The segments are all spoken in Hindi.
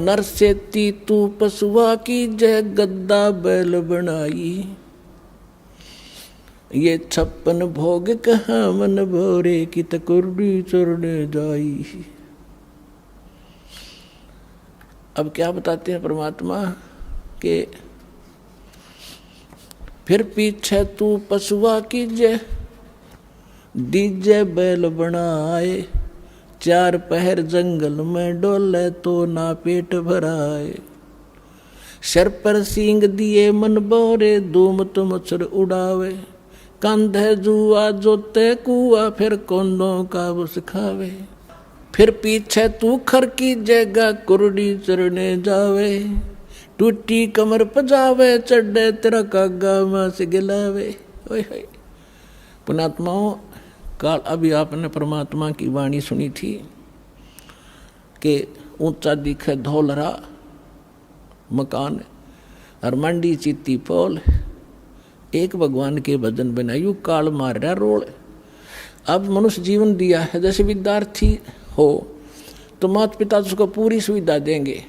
नर से ती तू पशुआ की जय गद्दा बैल बनाई। ये 56 भोग कहाँ मन भोरे की तकुर्डी चरने जाई। अब क्या बताते हैं परमात्मा के फिर पीछे तू पशुआ कीजे डीजे बैल बनाए। 4 पहर जंगल में डोले तो ना पेट भराए। सर पर सींग दिए मन बोरे धूम तो मच्छर उड़ावे। कंधे जुआ जोते कुआ फिर कोंदों का बस खावे। फिर पीछे तू खर की जगह कुरडी चरने जावे। टूटी कमर पजावे चढ़े तेरा कागा मां से गिलावे। ओए पुणात्माओं, काल अभी आपने परमात्मा की वाणी सुनी थी कि ऊंचा दिखे धौलरा मकान और मंडी चीती पोल। एक भगवान के भजन बनायु काल मार रहा रोल। अब मनुष्य जीवन दिया है, जैसे विद्यार्थी हो तो माता पिता उसको पूरी सुविधा देंगे।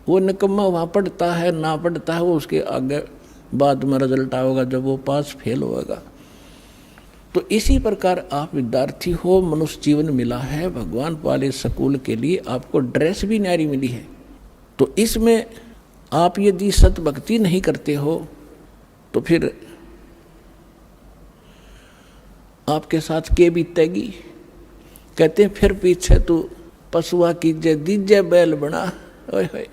वो निकम्मा वहाँ पढ़ता है ना पढ़ता है, वो उसके आगे बाद में रिजल्ट आएगा जब वो पास फेल होगा। तो इसी प्रकार आप विद्यार्थी हो, मनुष्य जीवन मिला है भगवान वाले स्कूल के लिए, आपको ड्रेस भी न्यारी मिली है। तो इसमें आप यदि सत भक्ति नहीं करते हो तो फिर आपके साथ के बीतेगी। कहते हैं फिर पीछे तू पशुआ कीजे दीजे बैल बना। ओए होए,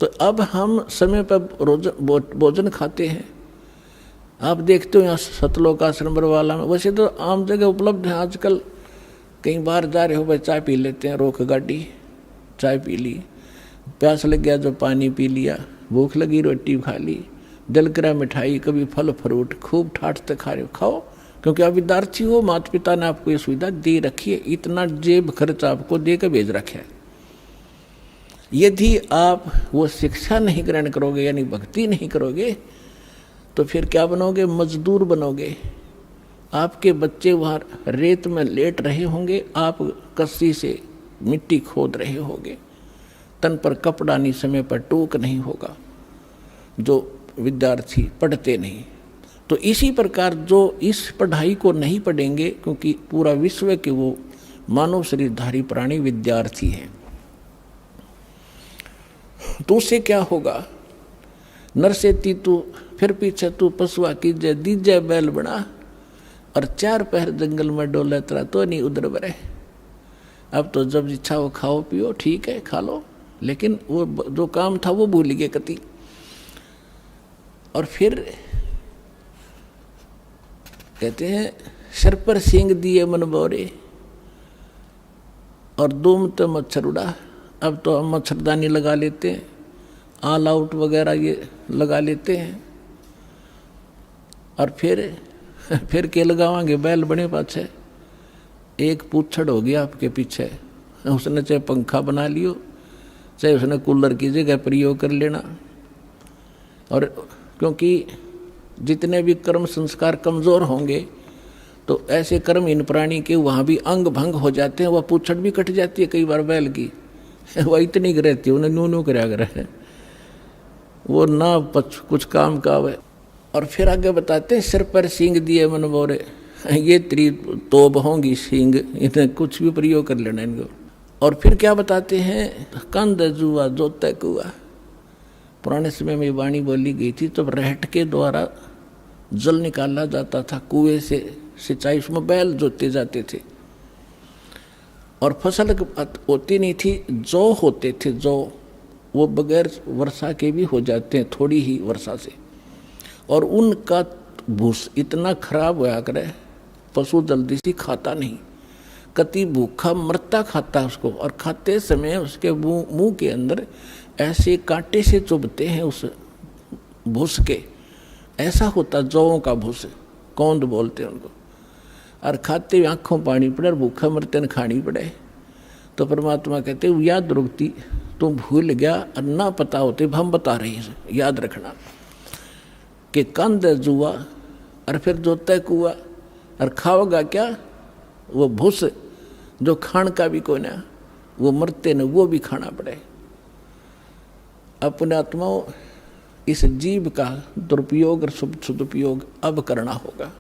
तो अब हम समय पर रोज भोजन खाते हैं। आप देखते हो यहाँ सतलोक आश्रम बरवाला में, वैसे तो आम जगह उपलब्ध है आजकल। कहीं बाहर जा रहे हो भाई चाय पी लेते हैं, रोक गाड़ी चाय पी ली, प्यास लग गया जो पानी पी लिया, भूख लगी रोटी खा ली, दिल करा मिठाई, कभी फल फ्रूट, खूब ठाटते खा रहे हो, खाओ। क्योंकि आप विद्यार्थी हो, माता पिता ने आपको ये सुविधा दे रखी है, इतना जेब खर्च आपको दे के भेज रखे है। यदि आप वो शिक्षा नहीं ग्रहण करोगे यानी भक्ति नहीं करोगे तो फिर क्या बनोगे? मजदूर बनोगे। आपके बच्चे वहाँ रेत में लेट रहे होंगे, आप कस्सी से मिट्टी खोद रहे होंगे, तन पर कपड़ा नहीं, समय पर टूक नहीं होगा, जो विद्यार्थी पढ़ते नहीं। तो इसी प्रकार जो इस पढ़ाई को नहीं पढ़ेंगे, क्योंकि पूरा विश्व के वो मानव शरीरधारी प्राणी विद्यार्थी हैं, तो उससे क्या होगा? नर से ती तू फिर पीछे तू पशुआ कीजे दीजे बैल बना। और 4 पहर जंगल में डोले तेरा तो नहीं उधर बरे। अब तो जब इच्छा हो खाओ पियो, ठीक है खा लो, लेकिन वो जो काम था वो भूल गए कति। और फिर कहते हैं सर पर सींग दिए मन बोरे और दूम तो मच्छर उड़ा। अब तो हम मच्छरदानी लगा लेते हैं, ऑल आउट वगैरह ये लगा लेते हैं। और फिर के लगावांगे? बैल बने पाछे एक पूछड़ हो गया आपके पीछे, उसने चाहे पंखा बना लियो, चाहे उसने कूलर की जगह प्रयोग कर लेना। और क्योंकि जितने भी कर्म संस्कार कमज़ोर होंगे तो ऐसे कर्महीन प्राणी के वहाँ भी अंग भंग हो जाते हैं, वह पूछड़ भी कट जाती है कई बार बैल की। वह इतनी रहती है, उन्हें नू कराया करे, वो ना कुछ काम का है। और फिर आगे बताते हैं सिर पर सींग दिए मन बोरे, ये तेरी तोब होंगी सींग, इन्हें कुछ भी प्रयोग कर लेना इनको। और फिर क्या बताते हैं? कंध जुआ जोते कुआ। पुराने समय में वाणी बोली गई थी, तब रहट के द्वारा जल निकाला जाता था कुएं से, सिंचाई उसमें बैल जोते जाते थे। और फसल होती नहीं थी, जौ होते थे, जौ वो बगैर वर्षा के भी हो जाते हैं, थोड़ी ही वर्षा से। और उनका भूस इतना खराब होया करे, पशु जल्दी से खाता नहीं, कति भूखा मरता खाता उसको। और खाते समय उसके मुंह के अंदर ऐसे कांटे से चुभते हैं उस भूस के, ऐसा होता जौओं का भूस, कौंद बोलते हैं उनको। और खाते हुए आँखों पानी पड़े और भूखा मरते न खानी पड़े। तो परमात्मा कहते याद रुकती, तुम भूल गया और ना पता होते, हम बता रहे हैं, याद रखना कि कंद जुआ और फिर जोता कुआ। और खाओगा क्या? वो भूस जो खान का भी कोई ना, वो मरते न वो भी खाना पड़े। अपने आत्माओं इस जीव का दुरुपयोग और सदुपयोग अब करना होगा।